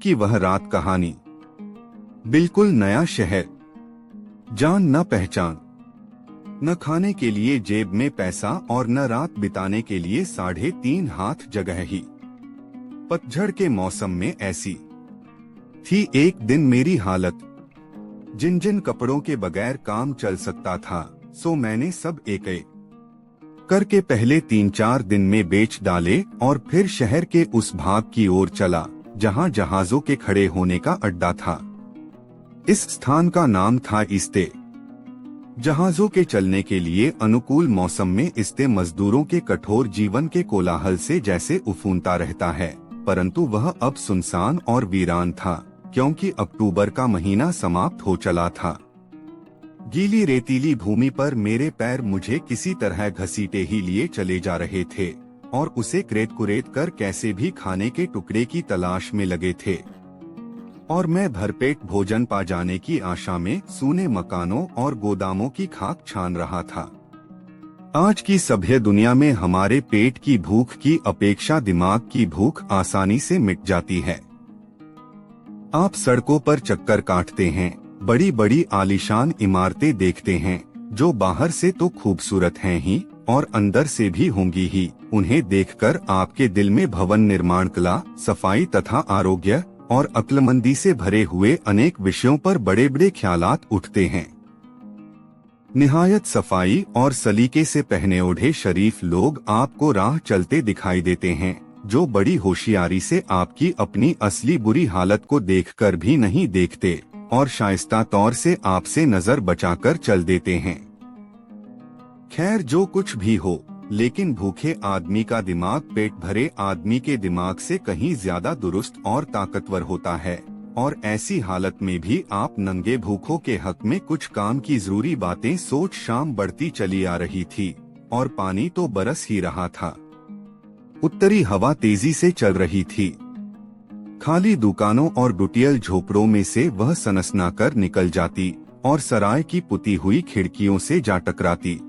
की वह रात कहानी। बिल्कुल नया शहर, जान न पहचान, न खाने के लिए जेब में पैसा और न रात बिताने के लिए 3.5 हाथ जगह ही। पतझड़ के मौसम में ऐसी थी एक दिन मेरी हालत। जिन जिन कपड़ों के बगैर काम चल सकता था, सो मैंने सब एक एक करके पहले 3-4 दिन में बेच डाले और फिर शहर के उस भाग की ओर चला जहां जहाजों के खड़े होने का अड्डा था। इस स्थान का नाम था इस्ते। जहाजों के चलने के लिए अनुकूल मौसम में इस्ते मजदूरों के कठोर जीवन के कोलाहल से जैसे उफूनता रहता है, परंतु वह अब सुनसान और वीरान था, क्योंकि अक्टूबर का महीना समाप्त हो चला था। गीली रेतीली भूमि पर मेरे पैर मुझे किसी तरह घसीटे ही लिए चले जा रहे थे और उसे क्रेत कुरेत कर कैसे भी खाने के टुकड़े की तलाश में लगे थे। और मैं भरपेट भोजन पा जाने की आशा में सूने मकानों और गोदामों की खाक छान रहा था। आज की सभ्य दुनिया में हमारे पेट की भूख की अपेक्षा दिमाग की भूख आसानी से मिट जाती है। आप सड़कों पर चक्कर काटते हैं, बड़ी बड़ी आलीशान इमारतें देखते हैं जो बाहर से तो खूबसूरत हैं ही और अंदर से भी होंगी ही। उन्हें देखकर आपके दिल में भवन निर्माण कला, सफाई तथा आरोग्य और अक्लमंदी से भरे हुए अनेक विषयों पर बड़े बड़े ख्यालात उठते हैं। निहायत सफाई और सलीके से पहने ओढ़े शरीफ लोग आपको राह चलते दिखाई देते हैं, जो बड़ी होशियारी से आपकी अपनी असली बुरी हालत को देखकर भी नहीं देखते और शाइस्ता तौर से आपसे नजर बचाकर चल देते हैं। खैर, जो कुछ भी हो, लेकिन भूखे आदमी का दिमाग पेट भरे आदमी के दिमाग से कहीं ज्यादा दुरुस्त और ताकतवर होता है। और ऐसी हालत में भी आप नंगे भूखों के हक में कुछ काम की जरूरी बातें सोच शाम बढ़ती चली आ रही थी और पानी तो बरस ही रहा था। उत्तरी हवा तेजी से चल रही थी। खाली दुकानों और डुटियल झोपड़ों में से वह सनसना कर निकल जाती और सराय की पुती हुई खिड़कियों से जा टकराती।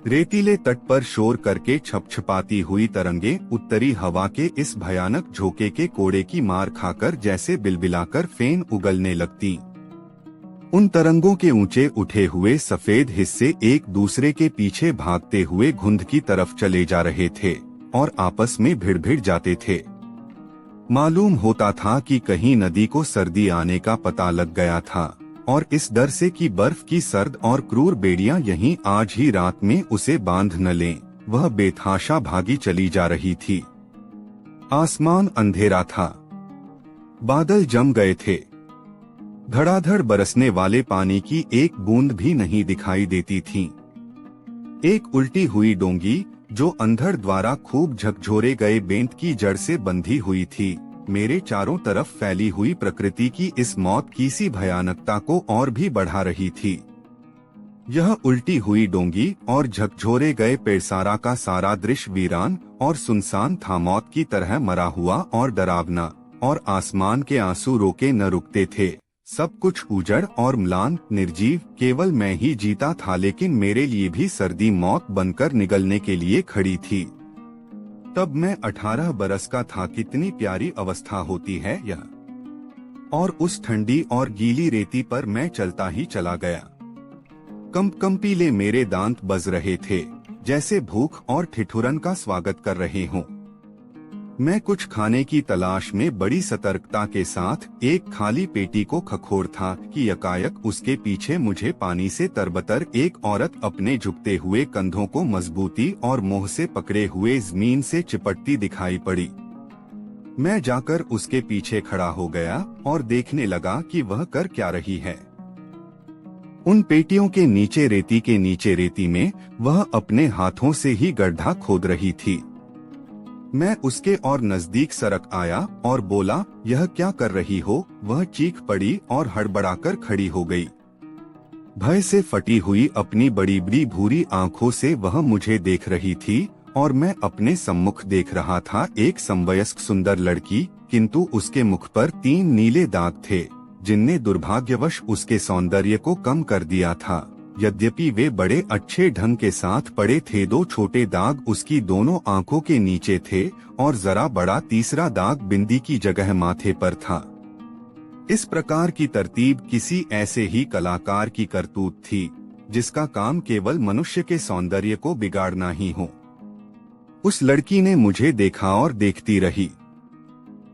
रेतीले तट पर शोर करके छपछपाती हुई तरंगे उत्तरी हवा के इस भयानक झोंके के कोड़े की मार खाकर जैसे बिलबिलाकर फेन उगलने लगती। उन तरंगों के ऊंचे उठे हुए सफेद हिस्से एक दूसरे के पीछे भागते हुए घुंध की तरफ चले जा रहे थे और आपस में भिड़ जाते थे। मालूम होता था कि कहीं नदी को सर्दी आने का पता लग गया था और इस डर से कि बर्फ की सर्द और क्रूर बेड़ियां यहीं आज ही रात में उसे बांध न लें, वह बेतहाशा भागी चली जा रही थी। आसमान अंधेरा था, बादल जम गए थे, धड़ाधड़ बरसने वाले पानी की एक बूंद भी नहीं दिखाई देती थी। एक उल्टी हुई डोंगी जो अंधड़ द्वारा खूब झकझोरे गए बेंत की जड़ से बंधी हुई थी, मेरे चारों तरफ फैली हुई प्रकृति की इस मौत की सी भयानकता को और भी बढ़ा रही थी। यह उल्टी हुई डोंगी और झकझोरे गए पेड़सारा का सारा दृश्य वीरान और सुनसान था, मौत की तरह मरा हुआ और डरावना, और आसमान के आंसू रोके न रुकते थे। सब कुछ उजड़ और म्लान निर्जीव, केवल मैं ही जीता था, लेकिन मेरे लिए भी सर्दी मौत बनकर निगलने के लिए खड़ी थी। तब मैं 18 बरस का था। कितनी प्यारी अवस्था होती है यह। और उस ठंडी और गीली रेती पर मैं चलता ही चला गया। कंपीले मेरे दांत बज रहे थे, जैसे भूख और ठिठुरन का स्वागत कर रहे हों। मैं कुछ खाने की तलाश में बड़ी सतर्कता के साथ एक खाली पेटी को खखोर था कि यकायक उसके पीछे मुझे पानी से तरबतर एक औरत अपने झुकते हुए कंधों को मजबूती और मोह से पकड़े हुए जमीन से चिपटती दिखाई पड़ी। मैं जाकर उसके पीछे खड़ा हो गया और देखने लगा कि वह कर क्या रही है। उन पेटियों के नीचे रेती में वह अपने हाथों से ही गड्ढा खोद रही थी। मैं उसके और नजदीक सरक आया और बोला, यह क्या कर रही हो? वह चीख पड़ी और हड़बड़ाकर खड़ी हो गई। भय से फटी हुई अपनी बड़ी बड़ी भूरी आंखों से वह मुझे देख रही थी और मैं अपने सम्मुख देख रहा था एक समवयस्क सुंदर लड़की, किंतु उसके मुख पर 3 नीले दाग थे जिनने दुर्भाग्यवश उसके सौंदर्य को कम कर दिया था यद्यपि वे बड़े अच्छे ढंग के साथ पड़े थे। 2 छोटे दाग उसकी दोनों आंखों के नीचे थे और जरा बड़ा तीसरा दाग बिंदी की जगह माथे पर था। इस प्रकार की तरतीब किसी ऐसे ही कलाकार की करतूत थी जिसका काम केवल मनुष्य के सौंदर्य को बिगाड़ना ही हो। उस लड़की ने मुझे देखा और देखती रही।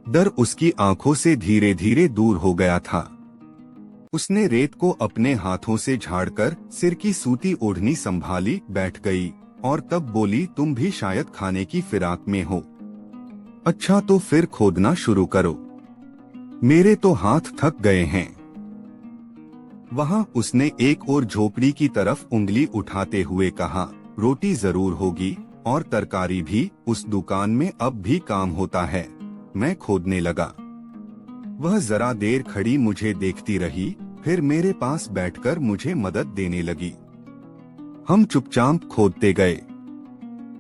डर उसकी आंखों से धीरे धीरे दूर हो गया था। उसने रेत को अपने हाथों से झाड़कर सिर की सूती ओढ़नी संभाली बैठ गई और तब बोली, तुम भी शायद खाने की फिराक में हो। अच्छा तो फिर खोदना शुरू करो, मेरे तो हाथ थक गए हैं। वहां उसने एक और झोपड़ी की तरफ उंगली उठाते हुए कहा, रोटी जरूर होगी और तरकारी भी, उस दुकान में अब भी काम होता है। मैं खोदने लगा। वह जरा देर खड़ी मुझे देखती रही, फिर मेरे पास बैठकर मुझे मदद देने लगी। हम चुपचाप खोदते गए।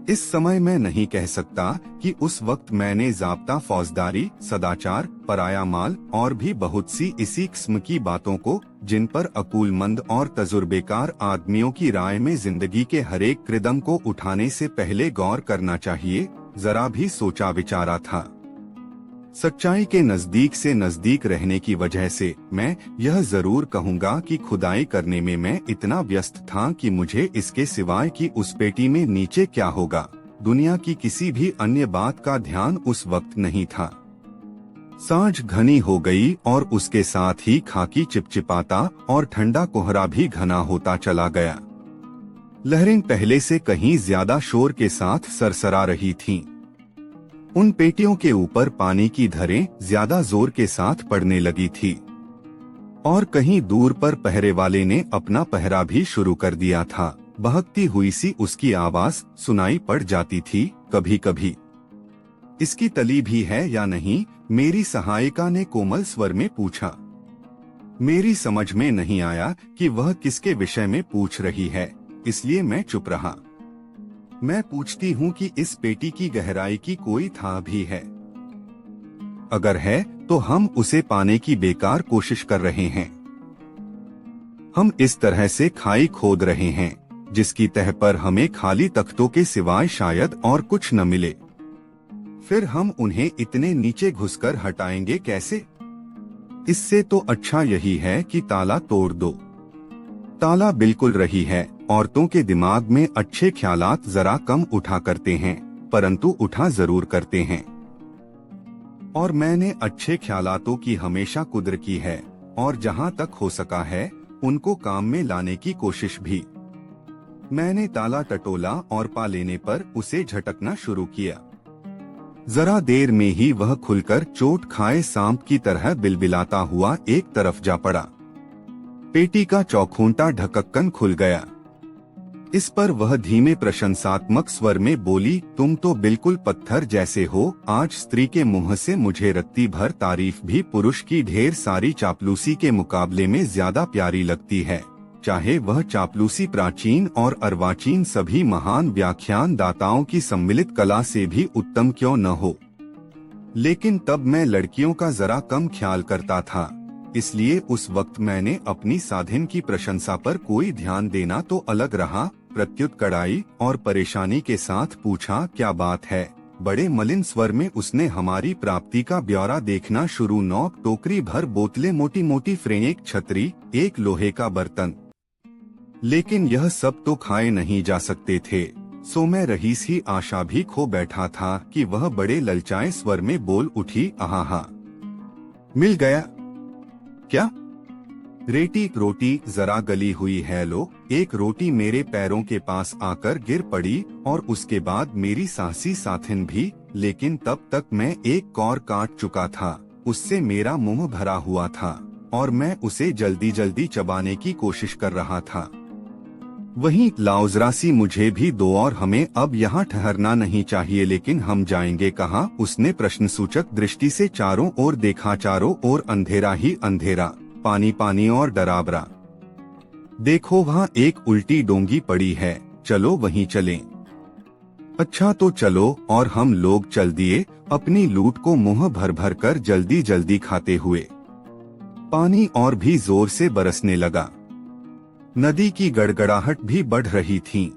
इस समय मैं नहीं कह सकता कि उस वक्त मैंने ज़ाब्ता, फौजदारी, सदाचार, पराया माल और भी बहुत सी इसी किस्म की बातों को, जिन पर अकूलमंद और तजुर्बेकार आदमियों की राय में जिंदगी के हरेक कदम को उठाने से पहले गौर करना चाहिए, जरा भी सोचा विचारा था। सच्चाई के नजदीक से नजदीक रहने की वजह से मैं यह जरूर कहूंगा कि खुदाई करने में मैं इतना व्यस्त था कि मुझे इसके सिवाय कि उस पेटी में नीचे क्या होगा, दुनिया की किसी भी अन्य बात का ध्यान उस वक्त नहीं था। सांझ घनी हो गई और उसके साथ ही खाकी चिपचिपाता और ठंडा कोहरा भी घना होता चला गया। लहरें पहले से कहीं ज्यादा शोर के साथ सरसरा रही थीं। उन पेटियों के ऊपर पानी की धारें ज्यादा जोर के साथ पड़ने लगी थी और कहीं दूर पर पहरे वाले ने अपना पहरा भी शुरू कर दिया था। बहकती हुई सी उसकी आवाज सुनाई पड़ जाती थी कभी कभी। इसकी तली भी है या नहीं, मेरी सहायिका ने कोमल स्वर में पूछा। मेरी समझ में नहीं आया कि वह किसके विषय में पूछ रही है, इसलिए मैं चुप रहा। मैं पूछती हूँ कि इस पेटी की गहराई की कोई था भी है? अगर है तो हम उसे पाने की बेकार कोशिश कर रहे हैं। हम इस तरह से खाई खोद रहे हैं जिसकी तह पर हमें खाली तख्तों के सिवाय शायद और कुछ न मिले। फिर हम उन्हें इतने नीचे घुसकर हटाएंगे कैसे? इससे तो अच्छा यही है कि ताला तोड़ दो। ताला बिल्कुल रही है। औरतों के दिमाग में अच्छे ख्यालात जरा कम उठा करते हैं, परंतु उठा जरूर करते हैं। और मैंने अच्छे ख्यालातों की हमेशा कुद्र की है और जहां तक हो सका है उनको काम में लाने की कोशिश भी। मैंने ताला टटोला और पा लेने पर उसे झटकना शुरू किया। जरा देर में ही वह खुलकर चोट खाए सांप की तरह बिलबिलाता हुआ एक तरफ जा पड़ा। पेटी का चौखूंटा ढकक्कन खुल गया। इस पर वह धीमे प्रशंसात्मक स्वर में बोली, तुम तो बिल्कुल पत्थर जैसे हो। आज स्त्री के मुंह से मुझे रत्ती भर तारीफ भी पुरुष की ढेर सारी चापलूसी के मुकाबले में ज्यादा प्यारी लगती है, चाहे वह चापलूसी प्राचीन और अर्वाचीन सभी महान व्याख्यान दाताओं की सम्मिलित कला से भी उत्तम क्यों न हो। लेकिन तब मैं लड़कियों का जरा कम ख्याल करता था, इसलिए उस वक्त मैंने अपनी साधिन की प्रशंसा पर कोई ध्यान देना तो अलग रहा। प्रत्युत कड़ाई और परेशानी के साथ पूछा, क्या बात है? बड़े मलिन स्वर में उसने हमारी प्राप्ति का ब्यौरा देखना शुरू। 9 टोकरी भर बोतलें, मोटी मोटी फ्रेम, एक छतरी, एक लोहे का बर्तन। लेकिन यह सब तो खाए नहीं जा सकते थे, सो मैं रही सी आशा भी खो बैठा था कि वह बड़े ललचाए स्वर में बोल उठी, आहा, मिल गया क्या? रोटी जरा गली हुई है, लो। एक रोटी मेरे पैरों के पास आकर गिर पड़ी और उसके बाद मेरी साहसी साथिन भी, लेकिन तब तक मैं एक कौर काट चुका था। उससे मेरा मुंह भरा हुआ था और मैं उसे जल्दी जल्दी चबाने की कोशिश कर रहा था। वहीं लाउजरासी, मुझे भी दो और हमें अब यहाँ ठहरना नहीं चाहिए। लेकिन हम जाएंगे कहाँ? उसने प्रश्नसूचक दृष्टि से चारों ओर देखा। चारों ओर अंधेरा ही अंधेरा, पानी पानी और डरावरा। देखो वहाँ एक उल्टी डोंगी पड़ी है, चलो वहीं चलें। अच्छा तो चलो। और हम लोग चल दिए, अपनी लूट को मुंह भर भर कर जल्दी जल्दी खाते हुए। पानी और भी जोर से बरसने लगा। नदी की गड़गड़ाहट भी बढ़ रही थी।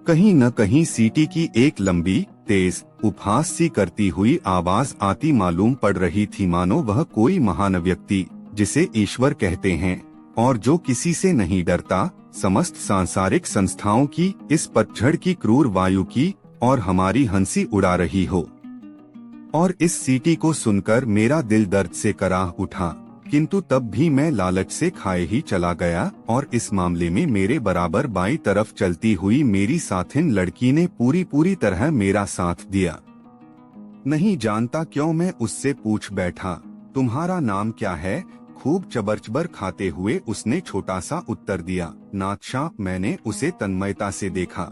कहीं न कहीं सीटी की एक लंबी, तेज, उपहास सी करती हुई आवाज आती मालूम पड़ रही थी, मानो वह कोई महान व्यक्ति, जिसे ईश्वर कहते हैं और जो किसी से नहीं डरता, समस्त सांसारिक संस्थाओं की, इस पतझड़ की क्रूर वायु की और हमारी हंसी उड़ा रही हो। और इस सीटी को सुनकर मेरा दिल दर्द से कराह उठा, किंतु तब भी मैं लालच से खाए ही चला गया और इस मामले में मेरे बराबर बाईं तरफ चलती हुई मेरी साथिन लड़की ने पूरी तरह मेरा साथ दिया। नहीं जानता क्यों मैं उससे पूछ बैठा, तुम्हारा नाम क्या है? खूब चबर खाते हुए उसने छोटा सा उत्तर दिया, नादशाह। मैंने उसे तन्मयता से देखा।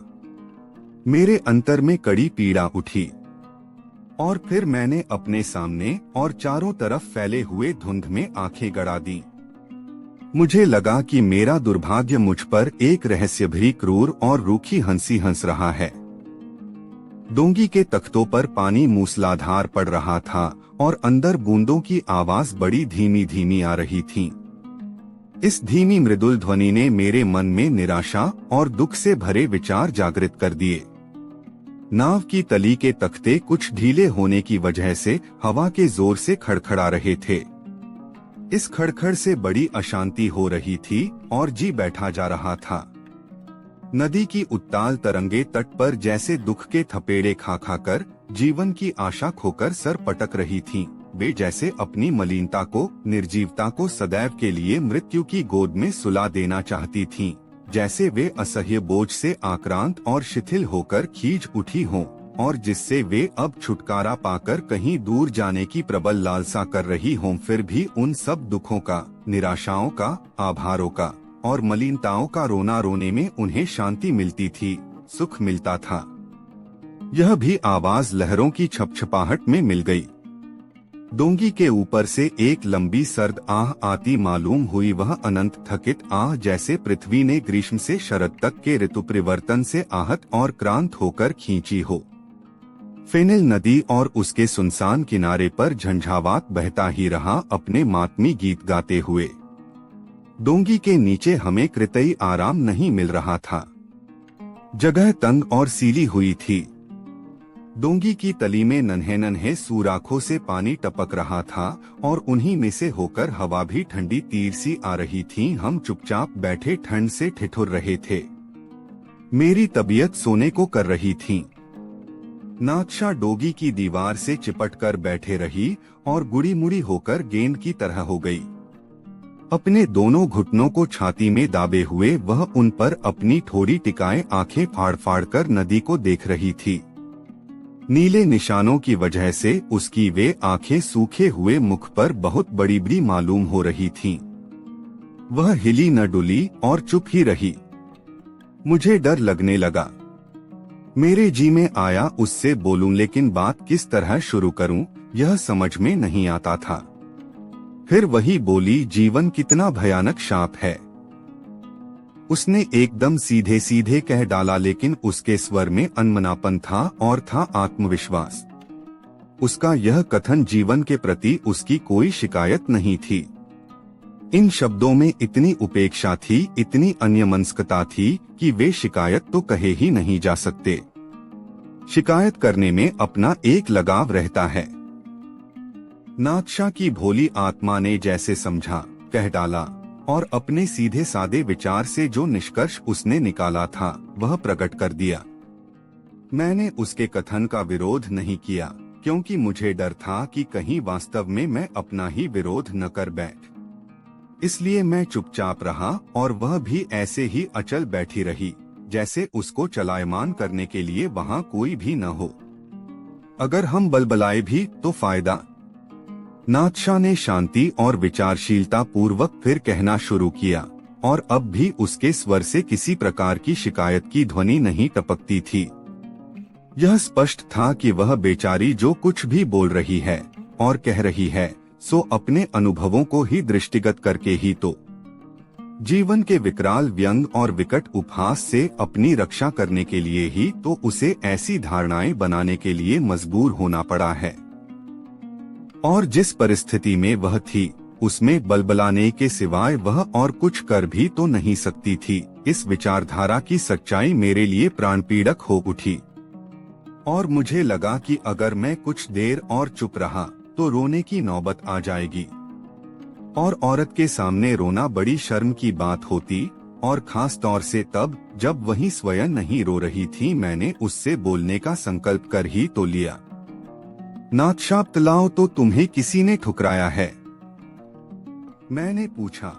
मेरे अंतर में कड़ी पीड़ा उठी और फिर मैंने अपने सामने और चारों तरफ फैले हुए धुंध में आंखें गड़ा दी। मुझे लगा कि मेरा दुर्भाग्य मुझ पर एक रहस्य भरी, क्रूर और रूखी हंसी हंस रहा है। डोंगी के तख्तों पर पानी मूसलाधार पड़ रहा था और अंदर बूंदों की आवाज बड़ी धीमी धीमी आ रही थी। इस धीमी मृदुल ध्वनि ने मेरे मन में निराशा और दुख से भरे विचार जागृत कर दिए। नाव की तली के तख्ते कुछ ढीले होने की वजह से हवा के जोर से खड़खड़ा रहे थे। इस खड़खड़ से बड़ी अशांति हो रही थी और जी बैठा जा रहा था। नदी की उत्ताल तरंगे तट पर जैसे दुख के थपेड़े खा खाकर जीवन की आशा खोकर सर पटक रही थीं। वे जैसे अपनी मलिनता को, निर्जीवता को सदैव के लिए मृत्यु की गोद में सुला देना चाहती थीं। जैसे वे असह्य बोझ से आक्रांत और शिथिल होकर खींच उठी हों और जिससे वे अब छुटकारा पाकर कहीं दूर जाने की प्रबल लालसा कर रही हों। फिर भी उन सब दुखों का, निराशाओं का, आभारों का और मलिनताओं का रोना रोने में उन्हें शांति मिलती थी, सुख मिलता था। यह भी आवाज लहरों की छपछपाहट में मिल गई। डोंगी के ऊपर से एक लंबी सर्द आह आती मालूम हुई, वह अनंत थकित आह, जैसे पृथ्वी ने ग्रीष्म से शरद तक के ऋतु परिवर्तन से आहत और क्रांत होकर खींची हो। फेनिल नदी और उसके सुनसान किनारे पर झंझावात बहता ही रहा, अपने मातमी गीत गाते हुए। डोंगी के नीचे हमें कृतई आराम नहीं मिल रहा था। जगह तंग और सीली हुई थी। डोंगी की तली में नन्हे नन्हे सुराखों से पानी टपक रहा था और उन्हीं में से होकर हवा भी ठंडी तीर सी आ रही थी। हम चुपचाप बैठे ठंड से ठिठुर रहे थे। मेरी तबीयत सोने को कर रही थी। नादशाह डोगी की दीवार से चिपटकर बैठे रही और गुड़ी मुड़ी होकर गेंद की तरह हो गई। अपने दोनों घुटनों को छाती में दाबे हुए वह उन पर अपनी थोड़ी टिकाए आंखें फाड़ फाड़ कर नदी को देख रही थी। नीले निशानों की वजह से उसकी वे आंखें सूखे हुए मुख पर बहुत बड़ी बड़ी मालूम हो रही थीं। वह हिली न डुली और चुप ही रही। मुझे डर लगने लगा। मेरे जी में आया उससे बोलूं, लेकिन बात किस तरह शुरू करूं यह समझ में नहीं आता था। फिर वही बोली, जीवन कितना भयानक शाप है। उसने एकदम सीधे सीधे कह डाला, लेकिन उसके स्वर में अनमनापन था और था आत्मविश्वास। उसका यह कथन जीवन के प्रति उसकी कोई शिकायत नहीं थी। इन शब्दों में इतनी उपेक्षा थी, इतनी अन्यमनस्कता थी कि वे शिकायत तो कहे ही नहीं जा सकते। शिकायत करने में अपना एक लगाव रहता है। नादशाह की भोली आत्मा ने जैसे समझा, कह डाला और अपने सीधे सादे विचार से जो निष्कर्ष उसने निकाला था वह प्रकट कर दिया। मैंने उसके कथन का विरोध नहीं किया, क्योंकि मुझे डर था कि कहीं वास्तव में मैं अपना ही विरोध न कर बैठ। इसलिए मैं चुपचाप रहा और वह भी ऐसे ही अचल बैठी रही, जैसे उसको चलायमान करने के लिए वहाँ कोई भी न हो। अगर हम बलबलाए भी तो फायदा। नादशाह ने शांति और विचारशीलता पूर्वक फिर कहना शुरू किया, और अब भी उसके स्वर से किसी प्रकार की शिकायत की ध्वनि नहीं टपकती थी। यह स्पष्ट था कि वह बेचारी जो कुछ भी बोल रही है और कह रही है, सो अपने अनुभवों को ही दृष्टिगत करके ही तो। जीवन के विकराल व्यंग और विकट उपहास से अपनी रक्षा करने के लिए ही तो उसे ऐसी धारणाएं बनाने के लिए मजबूर होना पड़ा है। और जिस परिस्थिति में वह थी उसमें बलबलाने के सिवाय वह और कुछ कर भी तो नहीं सकती थी। इस विचारधारा की सच्चाई मेरे लिए प्राणपीड़क हो उठी और मुझे लगा कि अगर मैं कुछ देर और चुप रहा तो रोने की नौबत आ जाएगी। और औरत के सामने रोना बड़ी शर्म की बात होती, और खास तौर से तब जब वही स्वयं नहीं रो रही थी। मैंने उससे बोलने का संकल्प कर ही तो लिया। नादशाब तलाओ तो तुम्हें किसी ने ठुकराया है? मैंने पूछा।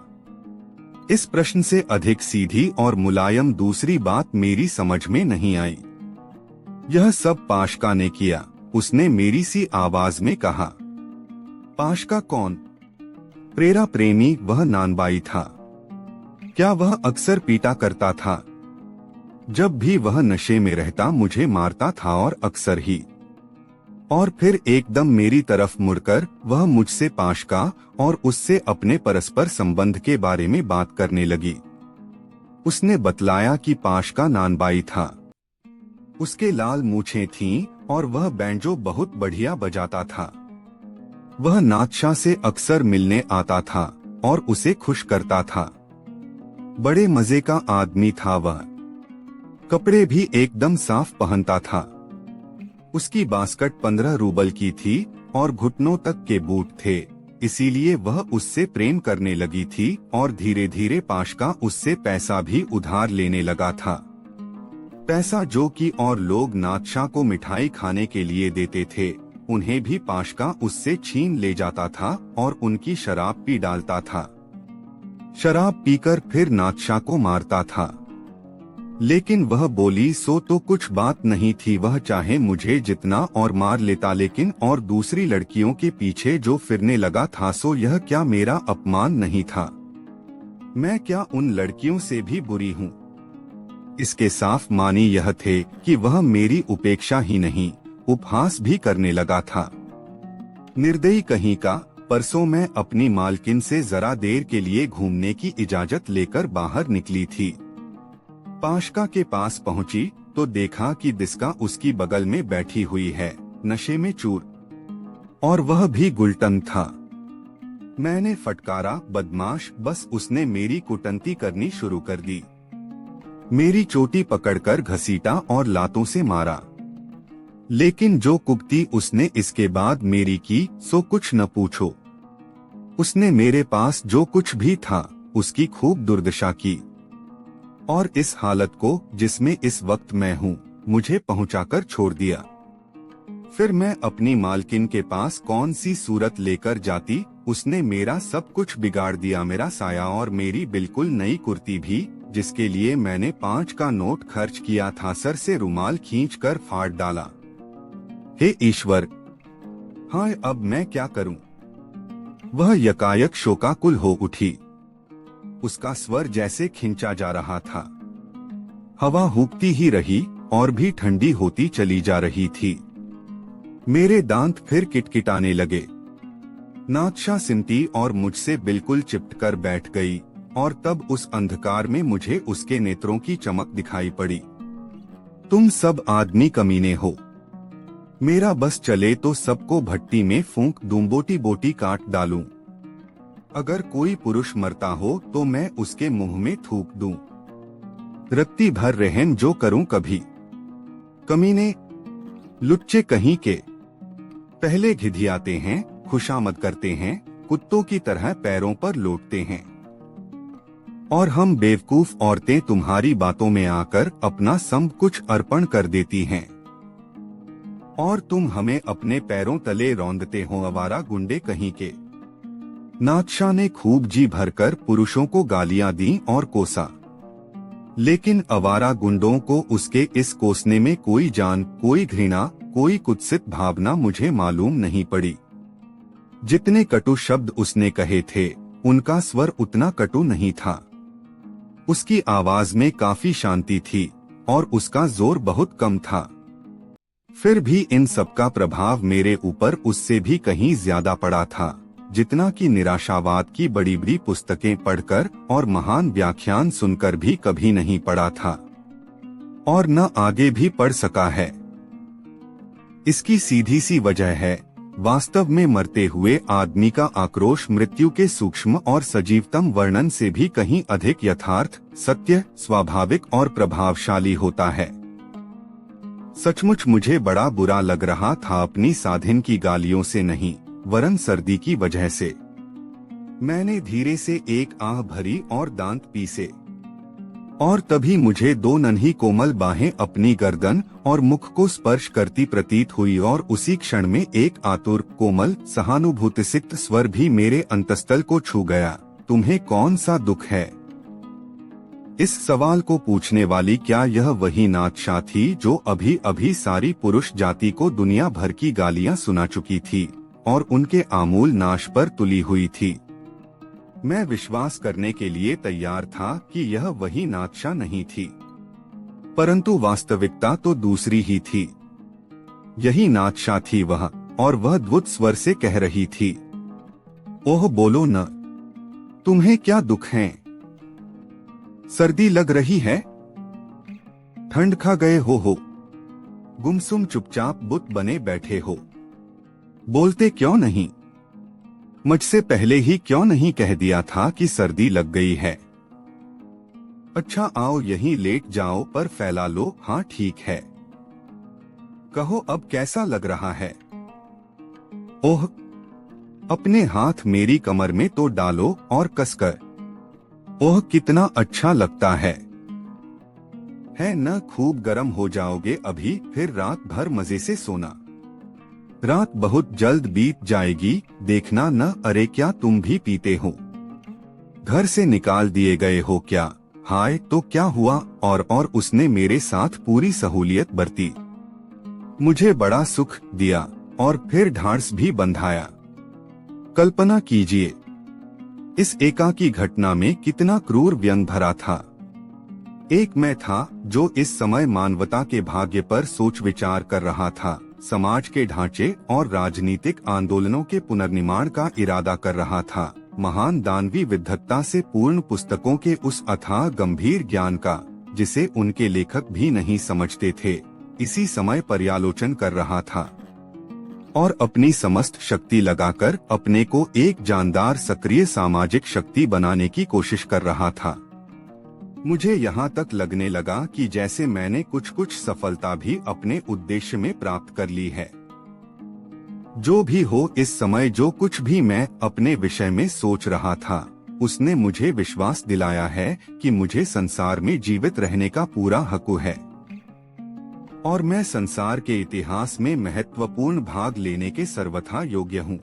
इस प्रश्न से अधिक सीधी और मुलायम दूसरी बात मेरी समझ में नहीं आई। यह सब पाशका ने किया, उसने मेरी सी आवाज में कहा। पाशका कौन? प्रेरा प्रेमी वह नानबाई था। क्या वह अक्सर पीटा करता था? जब भी वह नशे में रहता मुझे मारता था, और अक्सर ही। और फिर एकदम मेरी तरफ मुड़कर वह मुझसे पाशका और उससे अपने परस्पर संबंध के बारे में बात करने लगी। उसने बतलाया कि पाशका नानबाई था। उसके लाल मूछें थीं और वह बैंजो बहुत बढ़िया बजाता था। वह नादशाह से अक्सर मिलने आता था और उसे खुश करता था। बड़े मजे का आदमी था वह। कपड़े भी एकदम साफ पहनता था। उसकी बास्कट 15 रूबल की थी और घुटनों तक के बूट थे, इसीलिए वह उससे प्रेम करने लगी थी और धीरे धीरे पाशका उससे पैसा भी उधार लेने लगा था। पैसा जो कि और लोग नादशाह को मिठाई खाने के लिए देते थे, उन्हें भी पाशका उससे छीन ले जाता था और उनकी शराब पी डालता था। शराब पीकर फिर नादशाह को मारता था। लेकिन वह बोली सो तो कुछ बात नहीं थी, वह चाहे मुझे जितना और मार लेता, लेकिन और दूसरी लड़कियों के पीछे जो फिरने लगा था सो यह क्या मेरा अपमान नहीं था? मैं क्या उन लड़कियों से भी बुरी हूँ? इसके साफ मानी यह थे कि वह मेरी उपेक्षा ही नहीं, उपहास भी करने लगा था। निर्दयी कहीं का। परसों मैं अपनी मालकिन से जरा देर के लिए घूमने की इजाजत लेकर बाहर निकली थी। पाशका के पास पहुंची तो देखा कि दिस्का उसकी बगल में बैठी हुई है, नशे में चूर, और वह भी गुलटन था। मैंने फटकारा, बदमाश। बस उसने मेरी कुटंती करनी शुरू कर दी। मेरी चोटी पकड़कर घसीटा और लातों से मारा। लेकिन जो कुप्ती उसने इसके बाद मेरी की सो कुछ न पूछो। उसने मेरे पास जो कुछ भी था उसकी खूब दुर्दशा की, और इस हालत को जिसमें इस वक्त मैं हूँ मुझे पहुंचाकर छोड़ दिया। फिर मैं अपनी मालकिन के पास कौन सी सूरत लेकर जाती? उसने मेरा सब कुछ बिगाड़ दिया, मेरा साया और मेरी बिल्कुल नई कुर्ती भी, जिसके लिए मैंने 5 का नोट खर्च किया था, सर से रुमाल खींचकर फाड़ डाला। हे ईश्वर! हाय, अब मैं क्या करूं? वह यकायक शोकाकुल हो उठी। उसका स्वर जैसे खिंचा जा रहा था। हवा हुकती ही रही और भी ठंडी होती चली जा रही थी। मेरे दांत फिर किटकिटाने लगे। नादशाह सिमटी और मुझसे बिल्कुल चिपटकर बैठ गई, और तब उस अंधकार में मुझे उसके नेत्रों की चमक दिखाई पड़ी। तुम सब आदमी कमीने हो। मेरा बस चले तो सबको भट्टी में फूंक दूं, बोटी बोटी काट डालूं। अगर कोई पुरुष मरता हो तो मैं उसके मुंह में थूक दूं। रत्ती भर रहम जो करूं कभी। कमीने, लुच्चे कहीं के। पहले घिधियाते हैं, खुशामद करते हैं, कुत्तों की तरह पैरों पर लौटते हैं, और हम बेवकूफ औरतें तुम्हारी बातों में आकर अपना सब कुछ अर्पण कर देती हैं, और तुम हमें अपने पैरों तले रौंदते हो, आवारा गुंडे कहीं के। नादशाह ने खूब जी भरकर पुरुषों को गालियां दी और कोसा, लेकिन आवारा गुंडों को उसके इस कोसने में कोई जान, कोई घृणा, कोई कुत्सित भावना मुझे मालूम नहीं पड़ी। जितने कटु शब्द उसने कहे थे उनका स्वर उतना कटु नहीं था। उसकी आवाज में काफी शांति थी और उसका जोर बहुत कम था। फिर भी इन सबका प्रभाव मेरे ऊपर उससे भी कहीं ज्यादा पड़ा था, जितना कि निराशावाद की बड़ी बड़ी पुस्तकें पढ़कर और महान व्याख्यान सुनकर भी कभी नहीं पड़ा था, और न आगे भी पढ़ सका है। इसकी सीधी सी वजह है, वास्तव में मरते हुए आदमी का आक्रोश मृत्यु के सूक्ष्म और सजीवतम वर्णन से भी कहीं अधिक यथार्थ, सत्य, स्वाभाविक और प्रभावशाली होता है। सचमुच मुझे बड़ा बुरा लग रहा था, अपनी साधिन की गालियों से नहीं, वरन सर्दी की वजह से। मैंने धीरे से एक आह भरी और दांत पीसे, और तभी मुझे दो नन्ही कोमल बाहें अपनी गर्दन और मुख को स्पर्श करती प्रतीत हुई, और उसी क्षण में एक आतुर, कोमल, सहानुभूतिसिक्त स्वर भी मेरे अंतस्तल को छू गया। तुम्हें कौन सा दुख है? इस सवाल को पूछने वाली क्या यह वही नादशाह थी जो अभी अभी सारी पुरुष जाति को दुनिया भर की गालियां सुना चुकी थी और उनके आमूल नाश पर तुली हुई थी? मैं विश्वास करने के लिए तैयार था कि यह वही नादशाह नहीं थी, परंतु वास्तविकता तो दूसरी ही थी। यही नादशाह थी वह, और वह द्भुत स्वर से कह रही थी, ओह बोलो न, तुम्हें क्या दुख है? सर्दी लग रही है? ठंड खा गए हो? गुमसुम चुपचाप बुत बने बैठे हो? बोलते क्यों नहीं? मुझसे पहले ही क्यों नहीं कह दिया था कि सर्दी लग गई है? अच्छा आओ यहीं लेट जाओ, पर फैला लो। हाँ ठीक है, कहो अब कैसा लग रहा है? ओह, अपने हाथ मेरी कमर में तो डालो और कसकर। ओह कितना अच्छा लगता है न? खूब गर्म हो जाओगे अभी, फिर रात भर मजे से सोना। रात बहुत जल्द बीत जाएगी, देखना न। अरे क्या तुम भी पीते हो? घर से निकाल दिए गए हो क्या? हाय तो क्या हुआ? और उसने मेरे साथ पूरी सहूलियत बरती, मुझे बड़ा सुख दिया और फिर ढांढस भी बंधाया। कल्पना कीजिए, इस एकाकी घटना में कितना क्रूर व्यंग भरा था। एक मैं था जो इस समय मानवता के भाग्य पर सोच विचार कर रहा था, समाज के ढांचे और राजनीतिक आंदोलनों के पुनर्निर्माण का इरादा कर रहा था, महान दानवी विद्वत्ता से पूर्ण पुस्तकों के उस अथाह गंभीर ज्ञान का जिसे उनके लेखक भी नहीं समझते थे, इसी समय पर्यालोचन कर रहा था और अपनी समस्त शक्ति लगाकर अपने को एक जानदार सक्रिय सामाजिक शक्ति बनाने की कोशिश कर रहा था। मुझे यहाँ तक लगने लगा कि जैसे मैंने कुछ कुछ सफलता भी अपने उद्देश्य में प्राप्त कर ली है। जो भी हो, इस समय जो कुछ भी मैं अपने विषय में सोच रहा था, उसने मुझे विश्वास दिलाया है कि मुझे संसार में जीवित रहने का पूरा हक है और मैं संसार के इतिहास में महत्वपूर्ण भाग लेने के सर्वथा योग्य हूँ।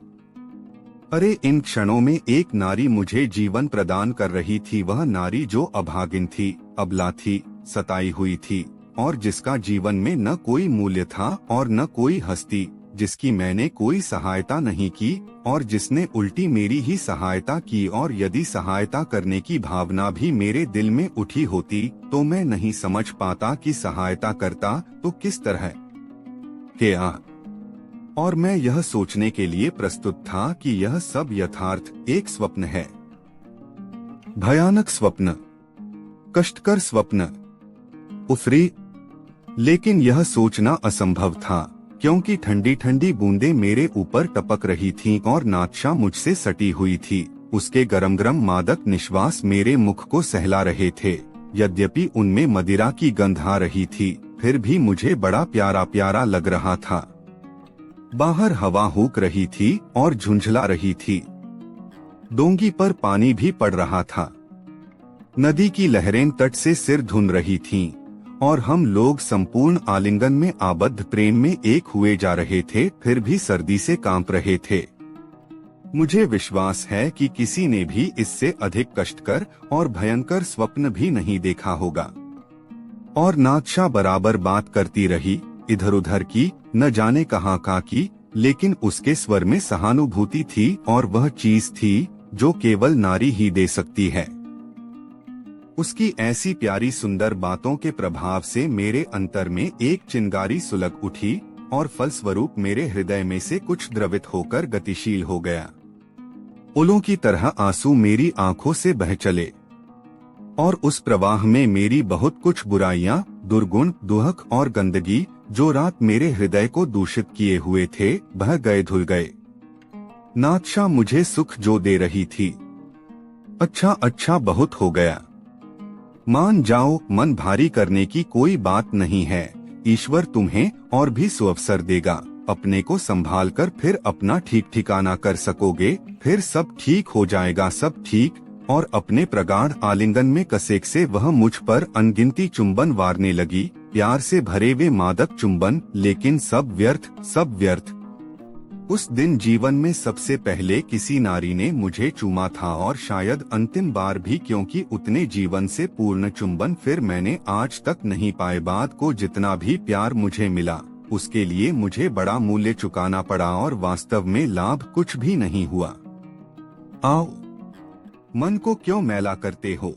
अरे इन क्षणों में एक नारी मुझे जीवन प्रदान कर रही थी, वह नारी जो अभागिन थी, अबला थी, सताई हुई थी और जिसका जीवन में न कोई मूल्य था और न कोई हस्ती, जिसकी मैंने कोई सहायता नहीं की और जिसने उल्टी मेरी ही सहायता की, और यदि सहायता करने की भावना भी मेरे दिल में उठी होती तो मैं नहीं समझ पाता कि सहायता करता तो किस तरह क्या। और मैं यह सोचने के लिए प्रस्तुत था कि यह सब यथार्थ एक स्वप्न है, भयानक स्वप्न, कष्टकर स्वप्न, उफरी। लेकिन यह सोचना असंभव था क्योंकि ठंडी ठंडी बूंदें मेरे ऊपर टपक रही थीं और नादशाह मुझसे सटी हुई थी। उसके गरम गरम मादक निश्वास मेरे मुख को सहला रहे थे। यद्यपि उनमें मदिरा की गंध आ रही थी, फिर भी मुझे बड़ा प्यारा प्यारा लग रहा था। बाहर हवा हूक रही थी और झुंझला रही थी। डोंगी पर पानी भी पड़ रहा था। नदी की लहरें तट से सिर धुन रही थीं और हम लोग संपूर्ण आलिंगन में आबद्ध प्रेम में एक हुए जा रहे थे, फिर भी सर्दी से कांप रहे थे। मुझे विश्वास है कि किसी ने भी इससे अधिक कष्टकर और भयंकर स्वप्न भी नहीं देखा होगा। और नादशाह बराबर बात करती रही, इधर उधर की, न जाने कहाँ का की, लेकिन उसके स्वर में सहानुभूति थी और वह चीज थी जो केवल नारी ही दे सकती है। उसकी ऐसी प्यारी सुंदर बातों के प्रभाव से मेरे अंतर में एक चिंगारी सुलग उठी और फलस्वरूप मेरे हृदय में से कुछ द्रवित होकर गतिशील हो गया। उलों की तरह आंसू मेरी आंखों से बह चले और उस प्रवाह में मेरी बहुत कुछ बुराइयां, दुर्गुण, दुहक और गंदगी जो रात मेरे हृदय को दूषित किए हुए थे बह गए, धुल गए। नादशा मुझे सुख जो दे रही थी, अच्छा बहुत हो गया। मान जाओ, मन भारी करने की कोई बात नहीं है। ईश्वर तुम्हें और भी सुअवसर देगा। अपने को संभाल कर फिर अपना ठीक ठिकाना कर सकोगे। फिर सब ठीक हो जाएगा, सब ठीक। और अपने प्रगाढ़ आलिंगन में कसेक से वह मुझ पर अनगिनती चुंबन वारने लगी, प्यार से भरे वे मादक चुंबन, लेकिन सब व्यर्थ, सब व्यर्थ। उस दिन जीवन में सबसे पहले किसी नारी ने मुझे चूमा था और शायद अंतिम बार भी, क्योंकि उतने जीवन से पूर्ण चुंबन फिर मैंने आज तक नहीं पाए। बाद को जितना भी प्यार मुझे मिला उसके लिए मुझे बड़ा मूल्य चुकाना पड़ा और वास्तव में लाभ कुछ भी नहीं हुआ। आओ, मन को क्यों मैला करते हो?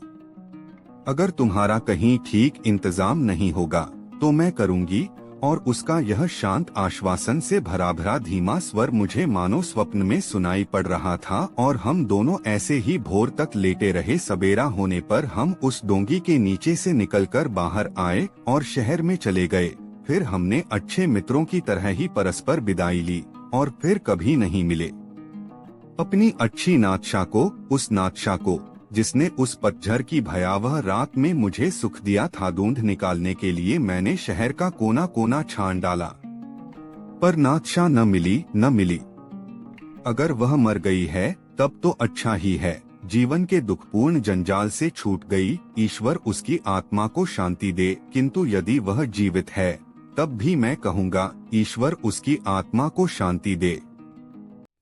अगर तुम्हारा कहीं ठीक इंतजाम नहीं होगा तो मैं करूंगी। और उसका यह शांत आश्वासन से भरा भरा धीमा स्वर मुझे मानो स्वप्न में सुनाई पड़ रहा था। और हम दोनों ऐसे ही भोर तक लेटे रहे। सबेरा होने पर हम उस डोंगी के नीचे से निकलकर बाहर आए और शहर में चले गए। फिर हमने अच्छे मित्रों की तरह ही परस्पर विदाई ली और फिर कभी नहीं मिले। अपनी अच्छी नादशा को, उस नादशा को जिसने उस पतझड़ की भयावह रात में मुझे सुख दिया था, ढूंढ निकालने के लिए मैंने शहर का कोना कोना छान डाला, पर नादशा न मिली, न मिली। अगर वह मर गई है तब तो अच्छा ही है, जीवन के दुखपूर्ण जंजाल से छूट गई। ईश्वर उसकी आत्मा को शांति दे। किंतु यदि वह जीवित है तब भी मैं कहूँगा, ईश्वर उसकी आत्मा को शांति दे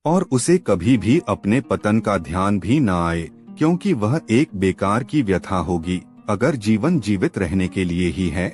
और उसे कभी भी अपने पतन का ध्यान भी न आए, क्योंकि वह एक बेकार की व्यथा होगी। अगर जीवन जीवित रहने के लिए ही है